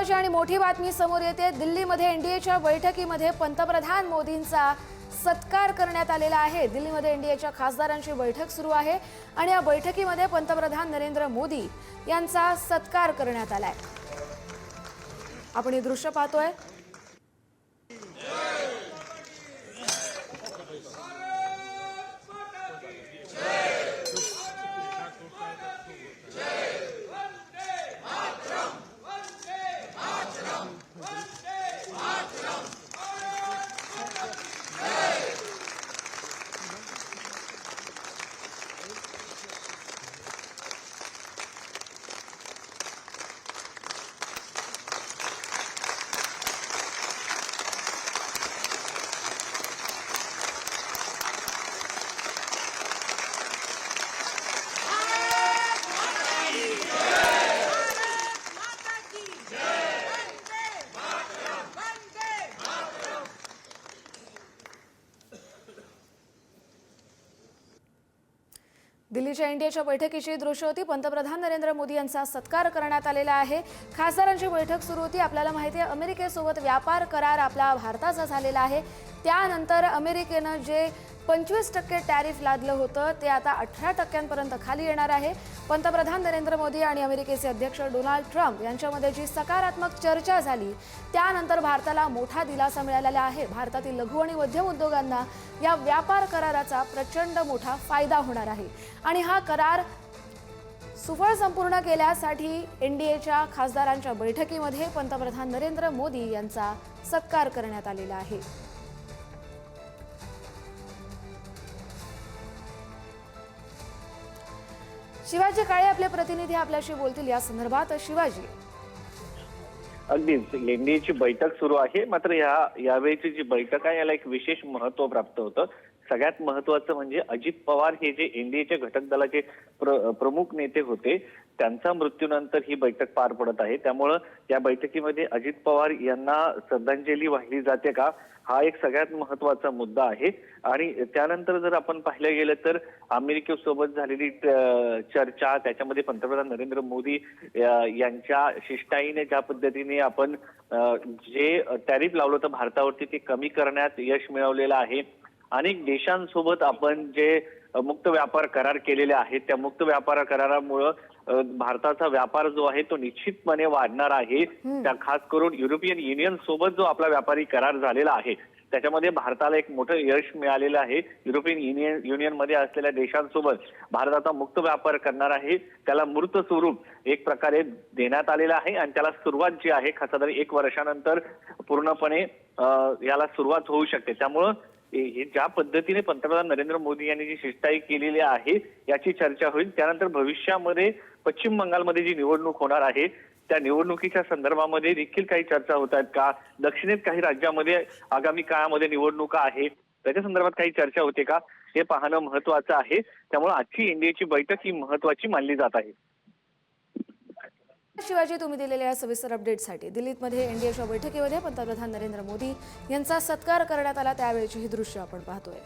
महत्त्वाची आणि मोठी बातमी समोर येते। दिल्लीमध्ये एनडीएच्या बैठकीमध्ये पंतप्रधान मोदींचा सत्कार करण्यात आलेला आहे। दिल्लीमध्ये एनडीएच्या खासदारांची बैठक सुरू आहे आणि या बैठकीमध्ये पंतप्रधान नरेंद्र मोदी यांचा सत्कार करण्यात आलाय। आपण हे दृश्य पाहतोय। दिल्लीच्या एनडीएच्या बैठकीची दृश्य होती। पंतप्रधान नरेंद्र मोदी यांचा सत्कार करण्यात आलेला आहे। खासदारांची बैठक सुरू होती। आपल्याला माहिती आहे अमेरिकेसोबत व्यापार करार आपला भारताचा झालेला आहे। त्यानंतर अमेरिकेने जे 25% टॅरिफ लादलं होतं ते आता 18% खाली येणार आहे। पंतप्रधान नरेंद्र मोदी आणि अमेरिकेचे अध्यक्ष डोनाल्ड ट्रम्प यांच्यामध्ये जी सकारात्मक चर्चा झाली त्यानंतर भारताला मोठा दिलासा मिळालेला आहे। भारतातील लघु आणि मध्यम उद्योगांना या व्यापार कराराचा प्रचंड मोठा फायदा होणार आहे आणि हा करार सुफळ संपूर्ण केल्यासाठी एनडीएच्या खासदारांच्या बैठकीमध्ये पंतप्रधान नरेंद्र मोदी यांचा सत्कार करण्यात आलेला आहे। शिवाजी काळे आपले प्रतिनिधी आपल्याशी बोलतील या संदर्भात। शिवाजी, अगदीच एनडीएची बैठक सुरू आहे, मात्र यावेळीची जी बैठक आहे याला एक विशेष महत्त्व प्राप्त होतं। सगळ्यात महत्त्वाचं म्हणजे अजित पवार हे जे एनडीएचे घटक दलाचे प्रमुख नेते होते त्यांचा मृत्यूनंतर ही बैठक पार पडत आहे। त्यामुळे या बैठकीमध्ये अजित पवार यांना श्रद्धांजली वाहिली जाते का हा एक सगळ्यात महत्त्वाचा मुद्दा आहे। आणि त्यानंतर जर आपण पाहिलं गेलं तर अमेरिकेसोबत झालेली चर्चा त्याच्यामध्ये पंतप्रधान नरेंद्र मोदी यांच्या शिष्टाईने ज्या पद्धतीने आपण जे टॅरिफ लावलं होतं भारतावरती ते कमी करण्यात यश मिळवलेलं आहे। अनेक देशांसोबत आपण जे मुक्त व्यापार करार केलेले आहेत त्या मुक्त व्यापार करारामुळे भारताचा व्यापार जो आहे तो निश्चितपणे वाढणार आहे। त्या खास करून युरोपियन युनियन सोबत जो आपला व्यापारी करार झालेला आहे त्याच्यामध्ये भारताला एक मोठं यश मिळालेलं आहे। युरोपियन युनियन मध्ये असलेल्या देशांसोबत भारत आता मुक्त व्यापार करणार आहे। त्याला मूर्त स्वरूप एक प्रकारे देण्यात आलेलं आहे आणि त्याला सुरुवात जी आहे खासदार 1 वर्षानंतर पूर्णपणे याला सुरुवात होऊ शकते। त्यामुळं ज्या पद्धतीने पंतप्रधान नरेंद्र मोदी यांनी जी शिष्टाई केलेली आहे याची चर्चा होईल। त्यानंतर भविष्यामध्ये पश्चिम बंगालमध्ये जी निवडणूक होणार आहे त्या निवडणुकीच्या संदर्भामध्ये देखील काही चर्चा होत आहेत का, दक्षिणेत काही राज्यामध्ये आगामी काळामध्ये निवडणुका आहे त्याच्या संदर्भात काही चर्चा होते का हे पाहणं महत्त्वाचं आहे। त्यामुळे आजची एनडीएची बैठक ही महत्त्वाची मानली जात आहे। शिवाजी, तुम्ही दिलेल्या या सविस्तर अपडेटसाठी। दिल्लीमध्ये एनडीएच्या बैठकीमध्ये पंतप्रधान नरेंद्र मोदी यांचा सत्कार करण्यात आला त्यावेळेची ही दृश्य आपण पाहतोय।